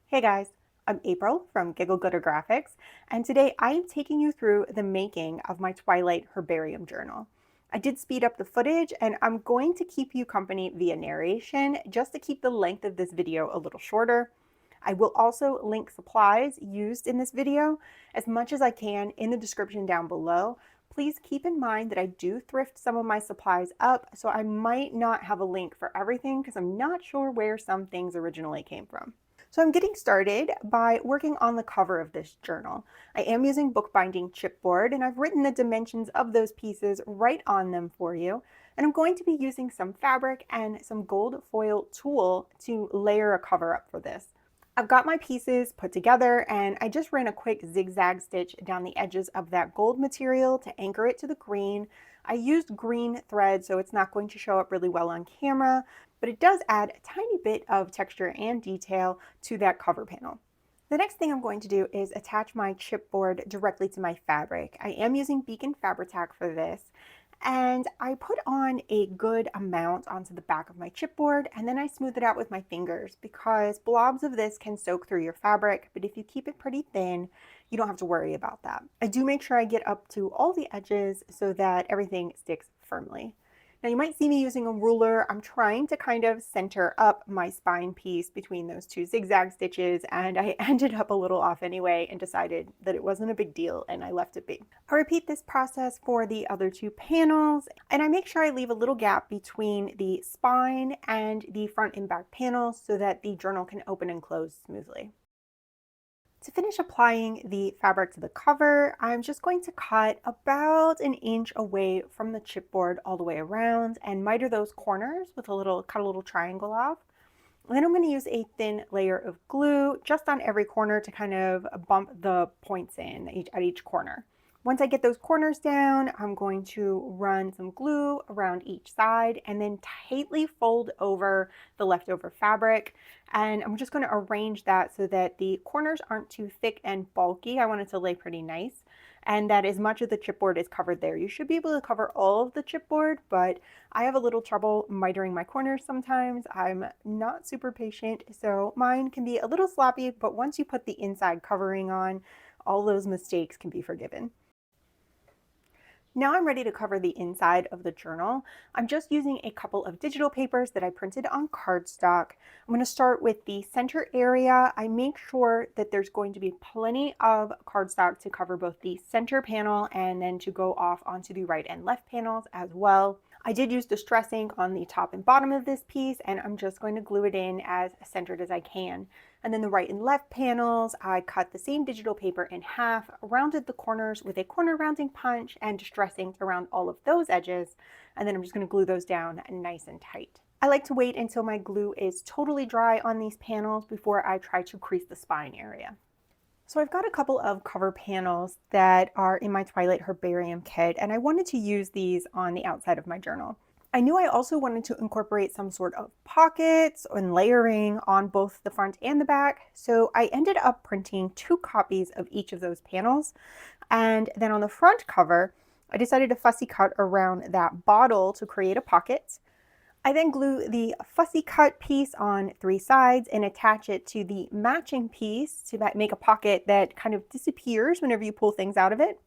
Hey guys, I'm April from Giggle Gooder Graphics, and today I am taking you through the making of my Twilight Herbarium Journal. I did speed up the footage, and I'm going to keep you company via narration just to keep the length of this video a little shorter. I will also link supplies used in this video as much as I can in the description down below. Please keep in mind that I do thrift some of my supplies up, so I might not have a link for everything because I'm not sure where some things originally came from. So I'm getting started by working on the cover of this journal. I am using bookbinding chipboard, and I've written the dimensions of those pieces right on them for you. And I'm going to be using some fabric and some gold foil tulle to layer a cover up for this. I've got my pieces put together, and I just ran a quick zigzag stitch down the edges of that gold material to anchor it to the green. I used green thread, so it's not going to show up really well on camera, but it does add a tiny bit of texture and detail to that cover panel. The next thing I'm going to do is attach my chipboard directly to my fabric. I am using Beacon Fabri-Tac for this, and I put on a good amount onto the back of my chipboard, and then I smooth it out with my fingers because blobs of this can soak through your fabric, but if you keep it pretty thin, you don't have to worry about that. I do make sure I get up to all the edges so that everything sticks firmly. Now you might see me using a ruler. I'm trying to kind of center up my spine piece between those two zigzag stitches, and I ended up a little off anyway and decided that it wasn't a big deal, and I left it be. I repeat this process for the other two panels, and I make sure I leave a little gap between the spine and the front and back panels so that the journal can open and close smoothly. To finish applying the fabric to the cover, I'm just going to cut about an inch away from the chipboard all the way around and miter those corners with cut a little triangle off. And then I'm going to use a thin layer of glue just on every corner to kind of bump the points in at each corner. Once I get those corners down, I'm going to run some glue around each side and then tightly fold over the leftover fabric. And I'm just going to arrange that so that the corners aren't too thick and bulky. I want it to lay pretty nice, and that as much of the chipboard is covered there. You should be able to cover all of the chipboard, but I have a little trouble mitering my corners sometimes. I'm not super patient, so mine can be a little sloppy, but once you put the inside covering on, all those mistakes can be forgiven. Now I'm ready to cover the inside of the journal. I'm just using a couple of digital papers that I printed on cardstock. I'm going to start with the center area. I make sure that there's going to be plenty of cardstock to cover both the center panel and then to go off onto the right and left panels as well. I did use distress ink on the top and bottom of this piece, and I'm just going to glue it in as centered as I can. And then the right and left panels, I cut the same digital paper in half, rounded the corners with a corner rounding punch, and distress inked around all of those edges. And then I'm just going to glue those down nice and tight. I like to wait until my glue is totally dry on these panels before I try to crease the spine area. So I've got a couple of cover panels that are in my Twilight Herbarium kit, and I wanted to use these on the outside of my journal. I knew I also wanted to incorporate some sort of pockets and layering on both the front and the back, so I ended up printing 2 copies of each of those panels. And then on the front cover, I decided to fussy cut around that bottle to create a pocket. I then glue the fussy cut piece on 3 sides and attach it to the matching piece to make a pocket that kind of disappears whenever you pull things out of it.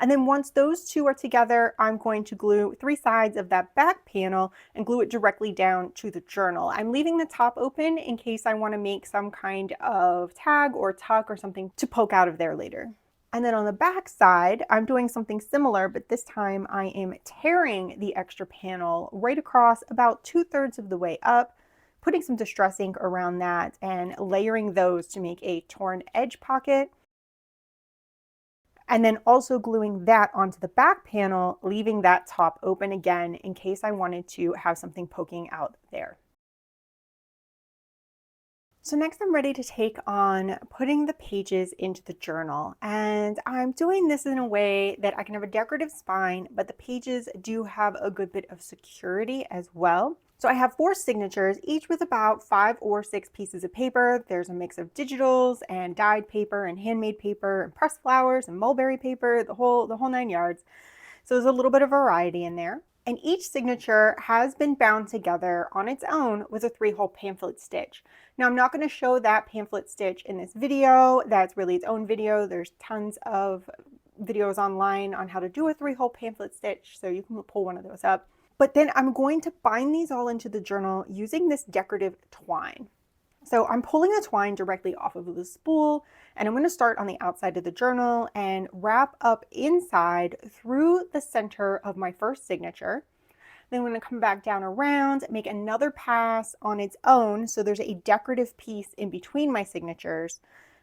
And then once those two are together, I'm going to glue 3 sides of that back panel and glue it directly down to the journal. I'm leaving the top open in case I want to make some kind of tag or tuck or something to poke out of there later. And then on the back side, I'm doing something similar, but this time I am tearing the extra panel right across about 2/3 of the way up, putting some distress ink around that and layering those to make a torn edge pocket. And then also gluing that onto the back panel, leaving that top open again in case I wanted to have something poking out there. So next I'm ready to take on putting the pages into the journal, and I'm doing this in a way that I can have a decorative spine, but the pages do have a good bit of security as well. So I have 4 signatures, each with about 5 or 6 pieces of paper. There's a mix of digitals and dyed paper and handmade paper and pressed flowers and mulberry paper, the whole 9 yards. So there's a little bit of variety in there. And each signature has been bound together on its own with a 3-hole pamphlet stitch. Now, I'm not going to show that pamphlet stitch in this video. That's really its own video. There's tons of videos online on how to do a 3-hole pamphlet stitch, so you can pull one of those up. But then I'm going to bind these all into the journal using this decorative twine. So I'm pulling the twine directly off of the spool, and I'm going to start on the outside of the journal and wrap up inside through the center of my first signature. Then I'm going to come back down around, make another pass on its own, so there's a decorative piece in between my signatures.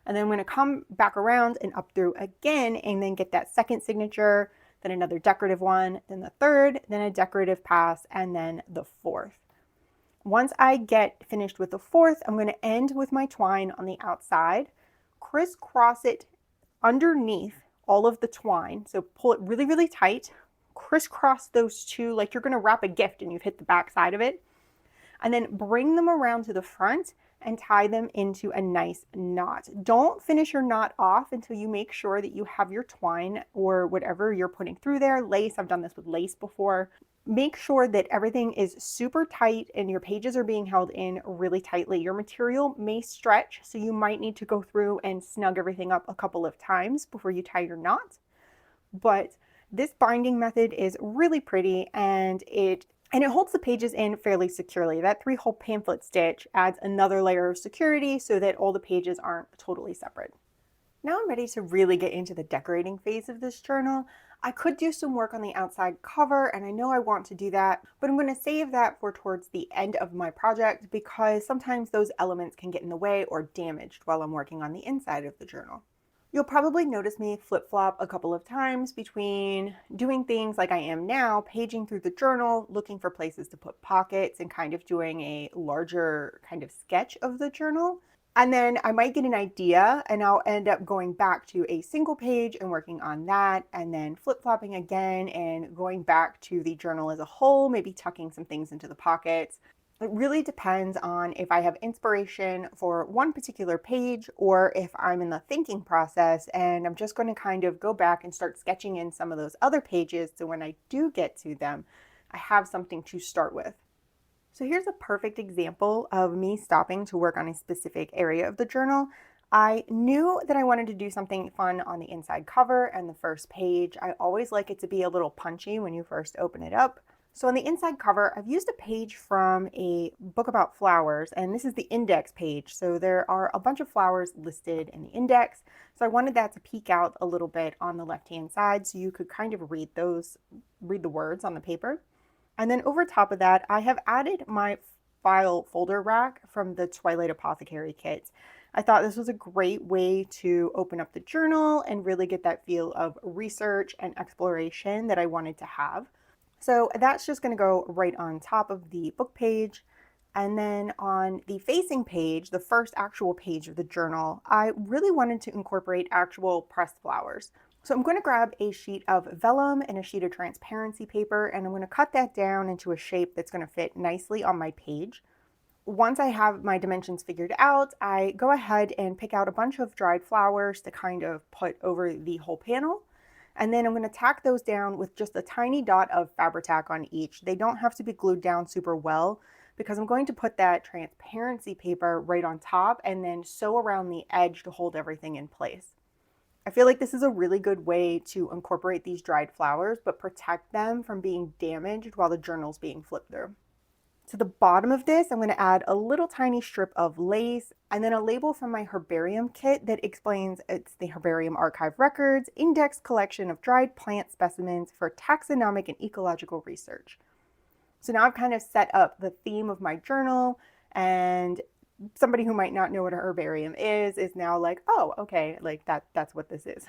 And then I'm going to come back around and up through again, and then get that second signature, then another decorative one, then the third, then a decorative pass, and then the fourth. Once I get finished with the fourth, I'm going to end with my twine on the outside, crisscross it underneath all of the twine. So pull it really, really tight, crisscross those two like you're going to wrap a gift and you've hit the back side of it, and then bring them around to the front and tie them into a nice knot. Don't finish your knot off until you make sure that you have your twine or whatever you're putting through there. Lace, I've done this with lace before. Make sure that everything is super tight and your pages are being held in really tightly. Your material may stretch, so you might need to go through and snug everything up a couple of times before you tie your knot. But this binding method is really pretty, and it holds the pages in fairly securely. That 3-hole pamphlet stitch adds another layer of security so that all the pages aren't totally separate. Now I'm ready to really get into the decorating phase of this journal. I could do some work on the outside cover, and I know I want to do that, but I'm going to save that for towards the end of my project because sometimes those elements can get in the way or damaged while I'm working on the inside of the journal. You'll probably notice me flip-flop a couple of times between doing things like I am now, paging through the journal, looking for places to put pockets, and kind of doing a larger kind of sketch of the journal. And then I might get an idea and I'll end up going back to a single page and working on that, and then flip-flopping again and going back to the journal as a whole, maybe tucking some things into the pockets. It really depends on if I have inspiration for one particular page or if I'm in the thinking process and I'm just going to kind of go back and start sketching in some of those other pages so when I do get to them, I have something to start with. So here's a perfect example of me stopping to work on a specific area of the journal. I knew that I wanted to do something fun on the inside cover and the first page. I always like it to be a little punchy when you first open it up. So on the inside cover, I've used a page from a book about flowers, and this is the index page. So there are a bunch of flowers listed in the index. So I wanted that to peek out a little bit on the left-hand side so you could kind of read the words on the paper. And then over top of that, I have added my file folder rack from the Twilight Apothecary kit. I thought this was a great way to open up the journal and really get that feel of research and exploration that I wanted to have. So that's just going to go right on top of the book page. And then on the facing page, the first actual page of the journal, I really wanted to incorporate actual pressed flowers. So I'm going to grab a sheet of vellum and a sheet of transparency paper, and I'm going to cut that down into a shape that's going to fit nicely on my page. Once I have my dimensions figured out, I go ahead and pick out a bunch of dried flowers to kind of put over the whole panel. And then I'm going to tack those down with just a tiny dot of Fabri-Tac on each. They don't have to be glued down super well because I'm going to put that transparency paper right on top and then sew around the edge to hold everything in place. I feel like this is a really good way to incorporate these dried flowers, but protect them from being damaged while the journal's being flipped through. To the bottom of this, I'm going to add a little tiny strip of lace and then a label from my herbarium kit that explains it's the Herbarium Archive Records Index Collection of Dried Plant Specimens for Taxonomic and Ecological Research. So now I've kind of set up the theme of my journal, and somebody who might not know what a herbarium is now like, oh, okay, like that's what this is.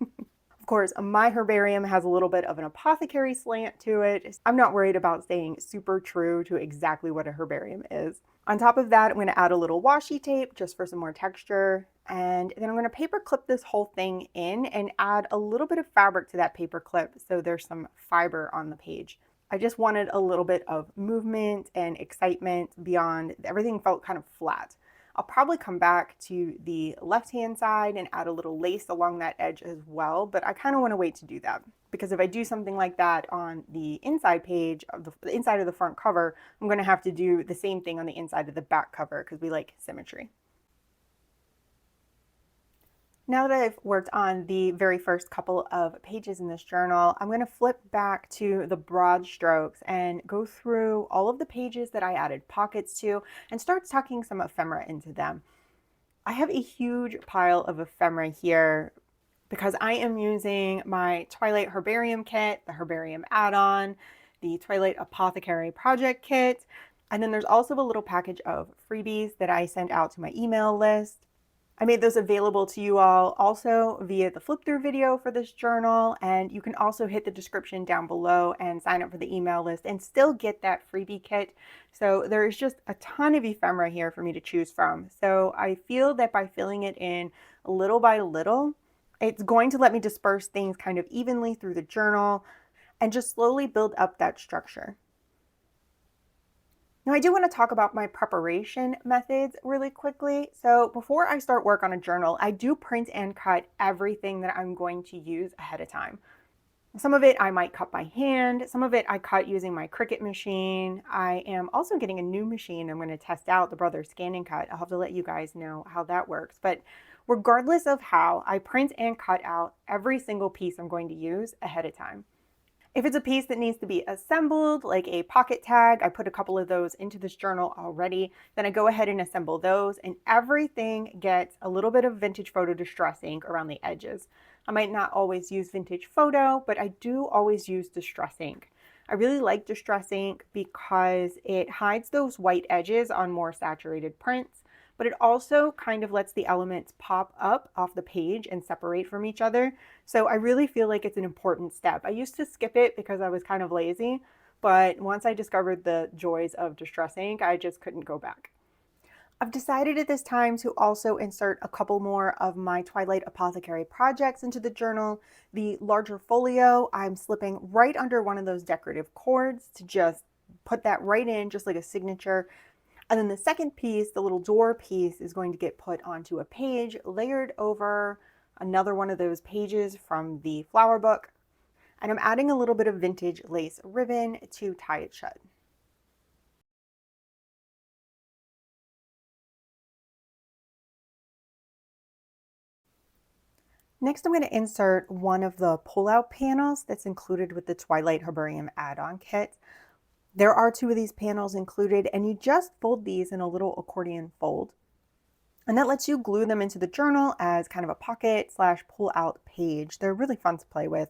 Of course, my herbarium has a little bit of an apothecary slant to it. I'm not worried about staying super true to exactly what a herbarium is. On top of that, I'm going to add a little washi tape just for some more texture. And then I'm going to paper clip this whole thing in and add a little bit of fabric to that paper clip so there's some fiber on the page. I just wanted a little bit of movement and excitement beyond everything felt kind of flat. I'll probably come back to the left-hand side and add a little lace along that edge as well, but I kind of want to wait to do that because if I do something like that on the inside page of the inside of the front cover, I'm going to have to do the same thing on the inside of the back cover because we like symmetry. Now that I've worked on the very first couple of pages in this journal, I'm going to flip back to the broad strokes and go through all of the pages that I added pockets to and start tucking some ephemera into them. I have a huge pile of ephemera here because I am using my Twilight Herbarium kit, the Herbarium add-on, the Twilight Apothecary project kit, and then there's also a little package of freebies that I send out to my email list. I made those available to you all also via the flip through video for this journal, and you can also hit the description down below and sign up for the email list and still get that freebie kit. So there's just a ton of ephemera here for me to choose from. So I feel that by filling it in little by little, it's going to let me disperse things kind of evenly through the journal and just slowly build up that structure. Now, I do want to talk about my preparation methods really quickly. So before I start work on a journal, I do print and cut everything that I'm going to use ahead of time. Some of it I might cut by hand. Some of it I cut using my Cricut machine. I am also getting a new machine. I'm going to test out the Brother Scan and Cut. I'll have to let you guys know how that works. But regardless of how, I print and cut out every single piece I'm going to use ahead of time. If it's a piece that needs to be assembled, like a pocket tag, I put a couple of those into this journal already. Then I go ahead and assemble those, and everything gets a little bit of vintage photo distress ink around the edges. I might not always use vintage photo, but I do always use distress ink. I really like distress ink because it hides those white edges on more saturated prints, but it also kind of lets the elements pop up off the page and separate from each other. So I really feel like it's an important step. I used to skip it because I was kind of lazy, but once I discovered the joys of distress ink, I just couldn't go back. I've decided at this time to also insert a couple more of my Twilight Apothecary projects into the journal. The larger folio, I'm slipping right under one of those decorative cords to just put that right in, just like a signature. And then the second piece, the little door piece, is going to get put onto a page layered over another one of those pages from the flower book. And I'm adding a little bit of vintage lace ribbon to tie it shut. Next, I'm going to insert one of the pull-out panels that's included with the Twilight Herbarium add-on kit. There are two of these panels included, and you just fold these in a little accordion fold. And that lets you glue them into the journal as kind of a pocket / pull out page. They're really fun to play with.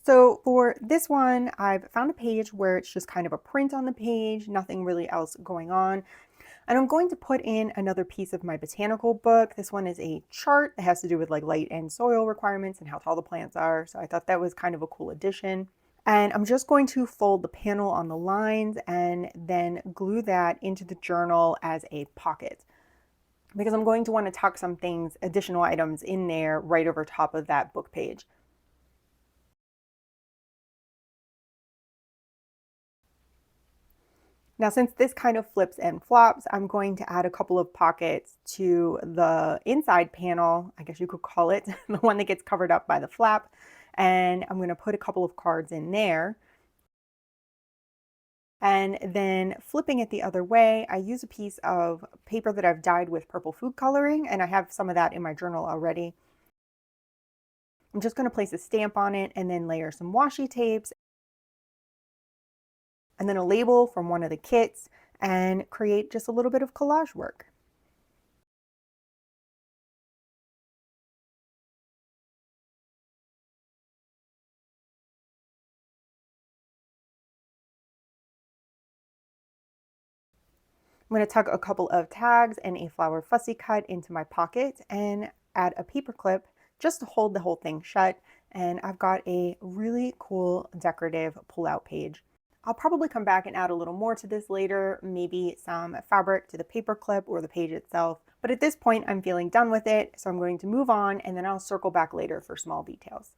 So for this one, I've found a page where it's just kind of a print on the page, nothing really else going on. And I'm going to put in another piece of my botanical book. This one is a chart that has to do with like light and soil requirements and how tall the plants are. So I thought that was kind of a cool addition. And I'm just going to fold the panel on the lines and then glue that into the journal as a pocket, because I'm going to want to tuck some things, additional items in there right over top of that book page. Now, since this kind of flips and flops, I'm going to add a couple of pockets to the inside panel, I guess you could call it, the one that gets covered up by the flap. And I'm going to put a couple of cards in there. And then flipping it the other way, I use a piece of paper that I've dyed with purple food coloring, and I have some of that in my journal already. I'm just going to place a stamp on it and then layer some washi tapes and then a label from one of the kits and create just a little bit of collage work. I'm going to tuck a couple of tags and a flower fussy cut into my pocket and add a paper clip just to hold the whole thing shut. And I've got a really cool decorative pull-out page. I'll probably come back and add a little more to this later, maybe some fabric to the paper clip or the page itself. But at this point, I'm feeling done with it, so I'm going to move on and then I'll circle back later for small details.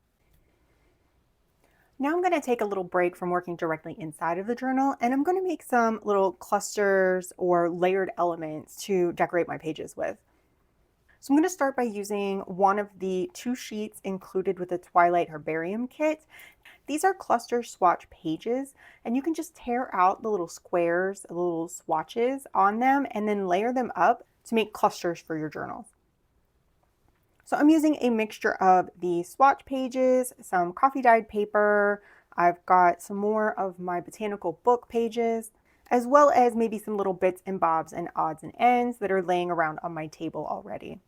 Now I'm going to take a little break from working directly inside of the journal, and I'm going to make some little clusters or layered elements to decorate my pages with. So I'm going to start by using one of the 2 sheets included with the Twilight Herbarium kit. These are cluster swatch pages, and you can just tear out the little squares, the little swatches on them, and then layer them up to make clusters for your journal. So I'm using a mixture of the swatch pages, some coffee dyed paper, I've got some more of my botanical book pages, as well as maybe some little bits and bobs and odds and ends that are laying around on my table already.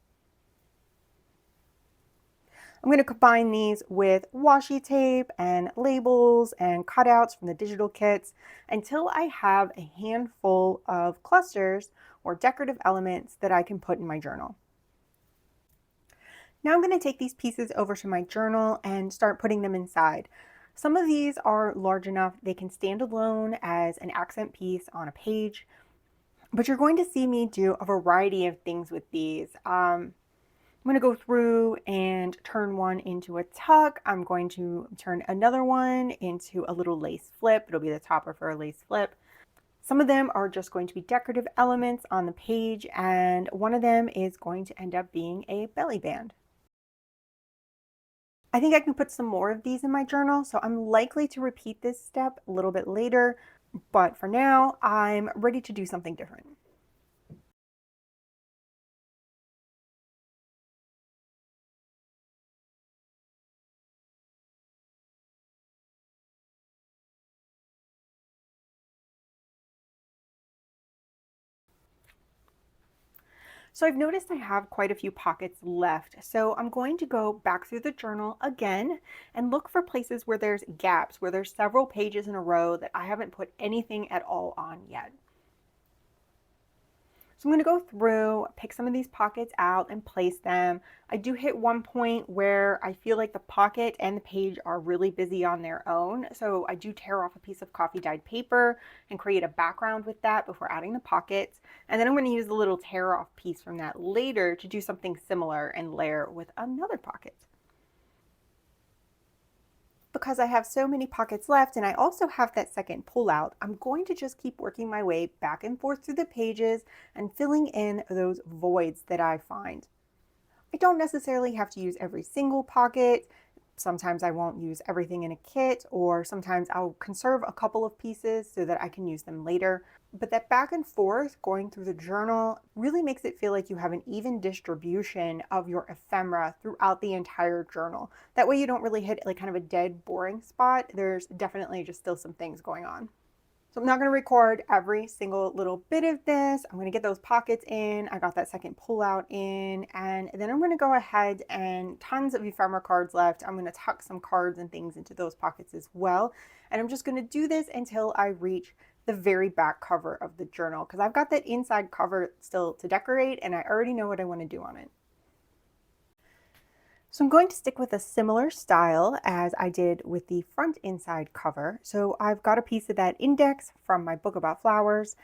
I'm going to combine these with washi tape and labels and cutouts from the digital kits until I have a handful of clusters or decorative elements that I can put in my journal. Now I'm going to take these pieces over to my journal and start putting them inside. Some of these are large enough they can stand alone as an accent piece on a page, but you're going to see me do a variety of things with these. I'm going to go through and turn one into a tuck. I'm going to turn another one into a little lace flip. It'll be the topper for a lace flip. Some of them are just going to be decorative elements on the page, and one of them is going to end up being a belly band. I think I can put some more of these in my journal, so I'm likely to repeat this step a little bit later, but for now, I'm ready to do something different. So I've noticed I have quite a few pockets left, so I'm going to go back through the journal again and look for places where there's gaps, where there's several pages in a row that I haven't put anything at all on yet. So I'm going to go through, pick some of these pockets out and place them. I do hit one point where I feel like the pocket and the page are really busy on their own. So I do tear off a piece of coffee dyed paper and create a background with that before adding the pockets. And then I'm going to use the little tear off piece from that later to do something similar and layer with another pocket. Because I have so many pockets left and I also have that second pull out, I'm going to just keep working my way back and forth through the pages and filling in those voids that I find. I don't necessarily have to use every single pocket. Sometimes I won't use everything in a kit, or sometimes I'll conserve a couple of pieces so that I can use them later. But that back and forth going through the journal really makes it feel like you have an even distribution of your ephemera throughout the entire journal. That way you don't really hit like kind of a dead, boring spot. There's definitely just still some things going on. So I'm not going to record every single little bit of this. I'm going to get those pockets in. I got that second pull out in, and then I'm going to go ahead and tons of ephemera cards left. I'm going to tuck some cards and things into those pockets as well. And I'm just going to do this until I reach the very back cover of the journal, because I've got that inside cover still to decorate and I already know what I want to do on it. So I'm going to stick with a similar style as I did with the front inside cover. So I've got a piece of that index from my book about flowers,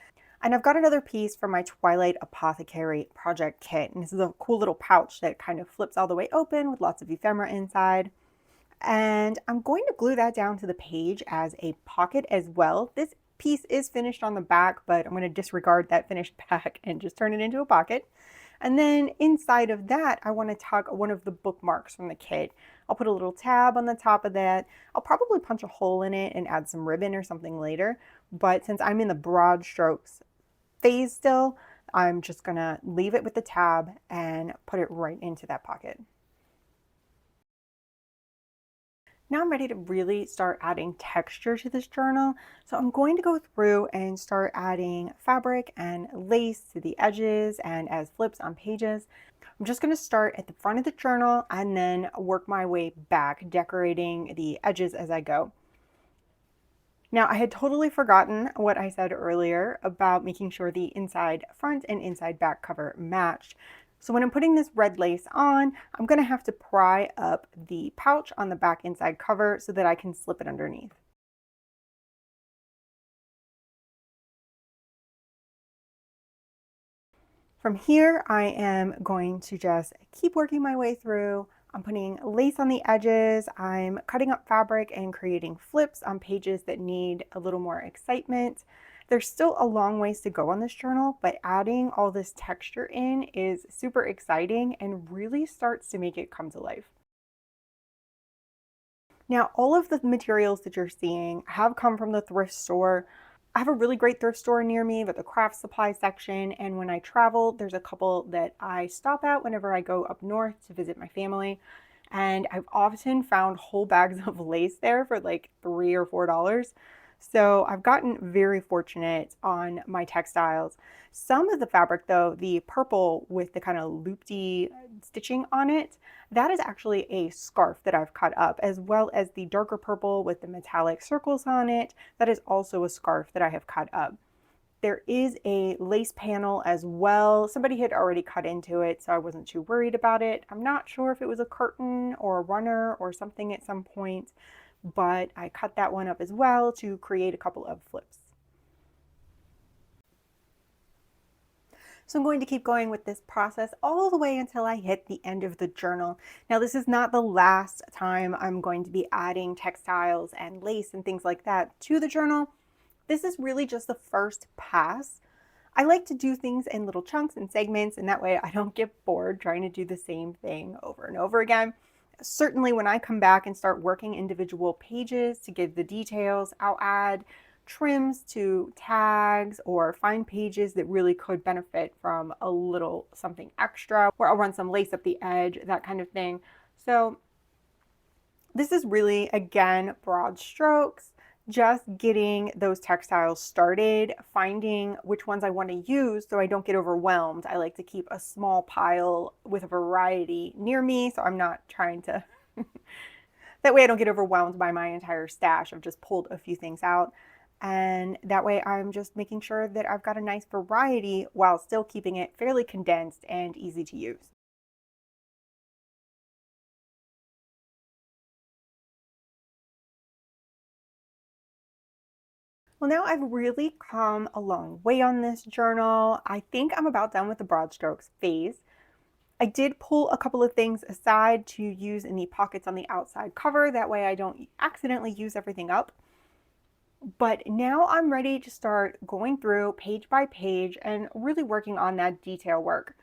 and I've got another piece from my Twilight Apothecary project kit. And this is a cool little pouch that kind of flips all the way open with lots of ephemera inside. And I'm going to glue that down to the page as a pocket as well. This piece is finished on the back, but I'm going to disregard that finished back and just turn it into a pocket. And then inside of that, I want to tuck one of the bookmarks from the kit. I'll put a little tab on the top of that. I'll probably punch a hole in it and add some ribbon or something later. But since I'm in the broad strokes phase still, I'm just going to leave it with the tab and put it right into that pocket. Now I'm ready to really start adding texture to this journal. So I'm going to go through and start adding fabric and lace to the edges and as flips on pages. I'm just going to start at the front of the journal and then work my way back, decorating the edges as I go. Now, I had totally forgotten what I said earlier about making sure the inside front and inside back cover matched. So when I'm putting this red lace on, I'm going to have to pry up the pouch on the back inside cover so that I can slip it underneath. From here, I am going to just keep working my way through. I'm putting lace on the edges. I'm cutting up fabric and creating flips on pages that need a little more excitement. There's still a long ways to go on this journal, but adding all this texture in is super exciting and really starts to make it come to life. Now, all of the materials that you're seeing have come from the thrift store. I have a really great thrift store near me with a craft supply section, and when I travel, there's a couple that I stop at whenever I go up north to visit my family. And I've often found whole bags of lace there for like $3 or $4. So I've gotten very fortunate on my textiles. Some of the fabric, though, the purple with the kind of loopy stitching on it, that is actually a scarf that I've cut up, as well as the darker purple with the metallic circles on it. That is also a scarf that I have cut up. There is a lace panel as well. Somebody had already cut into it, so I wasn't too worried about it. I'm not sure if it was a curtain or a runner or something at some point, but I cut that one up as well to create a couple of flips. So I'm going to keep going with this process all the way until I hit the end of the journal. Now, this is not the last time I'm going to be adding textiles and lace and things like that to the journal. This is really just the first pass. I like to do things in little chunks and segments, and that way I don't get bored trying to do the same thing over and over again. Certainly when I come back and start working individual pages to give the details, I'll add trims to tags or find pages that really could benefit from a little something extra, or I'll run some lace up the edge, that kind of thing. So this is really, again, broad strokes, just getting those textiles started, finding which ones I want to use so I don't get overwhelmed. I like to keep a small pile with a variety near me, so I'm not trying to, that way I don't get overwhelmed by my entire stash. I've just pulled a few things out. And that way I'm just making sure that I've got a nice variety while still keeping it fairly condensed and easy to use. Well, now I've really come a long way on this journal. I think I'm about done with the broad strokes phase. I did pull a couple of things aside to use in the pockets on the outside cover. That way I don't accidentally use everything up. But now I'm ready to start going through page by page and really working on that detail work.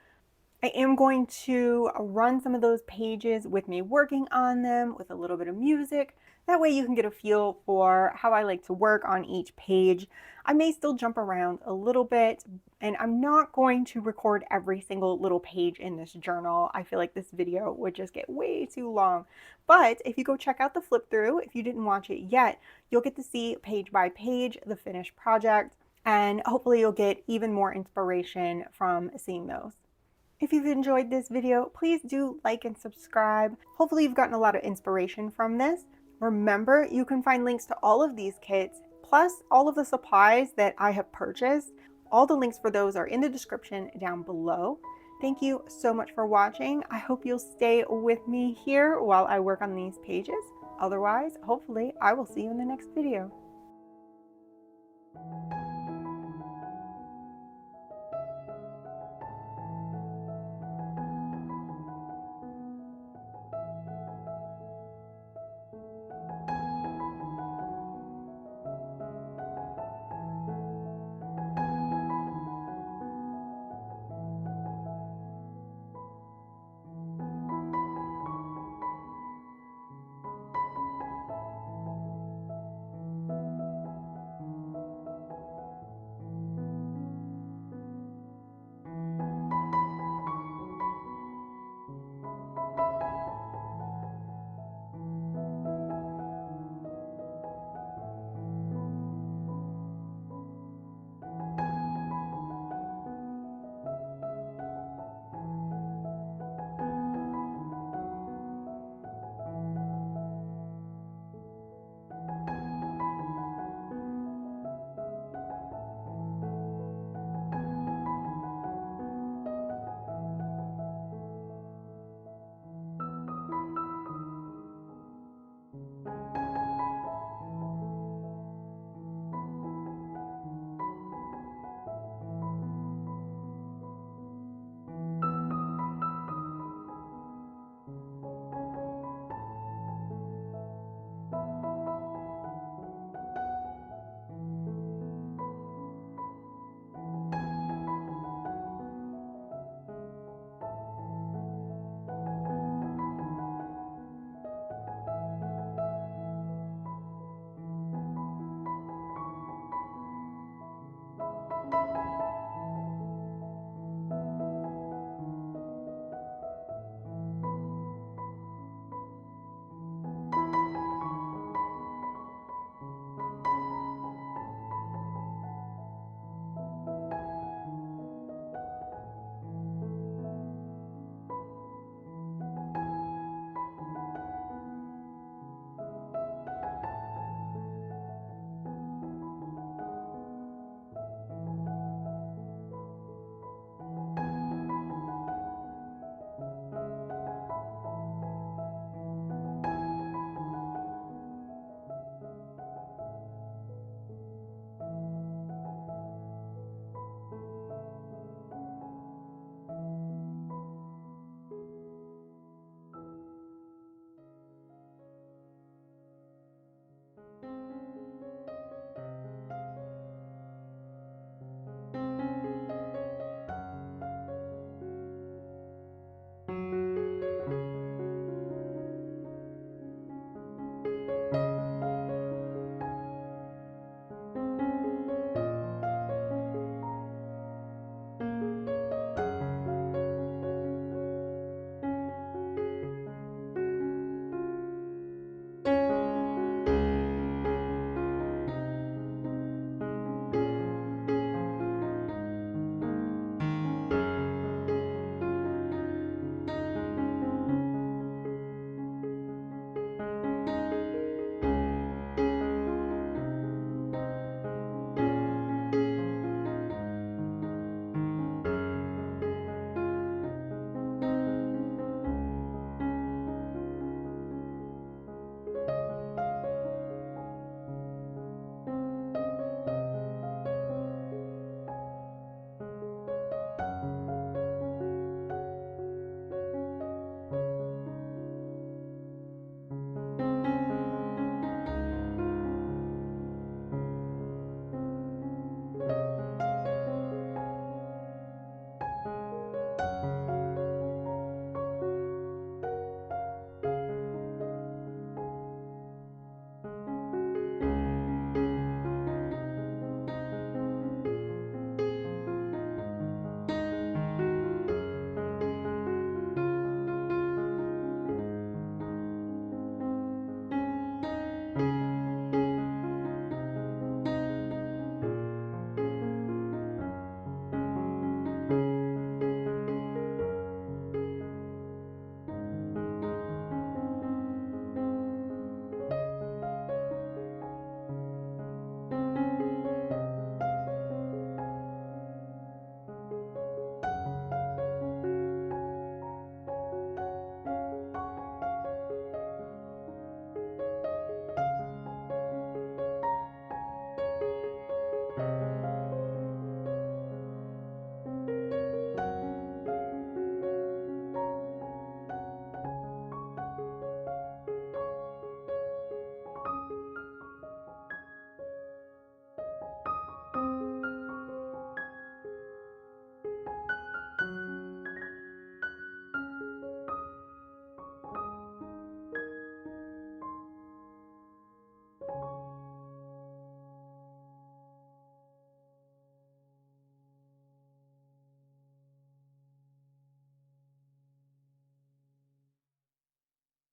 I am going to run some of those pages with me working on them with a little bit of music. That way you can get a feel for how I like to work on each page. I may still jump around a little bit, and I'm not going to record every single little page in this journal. I feel like this video would just get way too long. But if you go check out the flip through, if you didn't watch it yet, you'll get to see page by page the finished project, and hopefully you'll get even more inspiration from seeing those. If you've enjoyed this video, please do like and subscribe. Hopefully you've gotten a lot of inspiration from this. Remember, you can find links to all of these kits, plus all of the supplies that I have purchased. All the links for those are in the description down below. Thank you so much for watching. I hope you'll stay with me here while I work on these pages. Otherwise, hopefully, I will see you in the next video.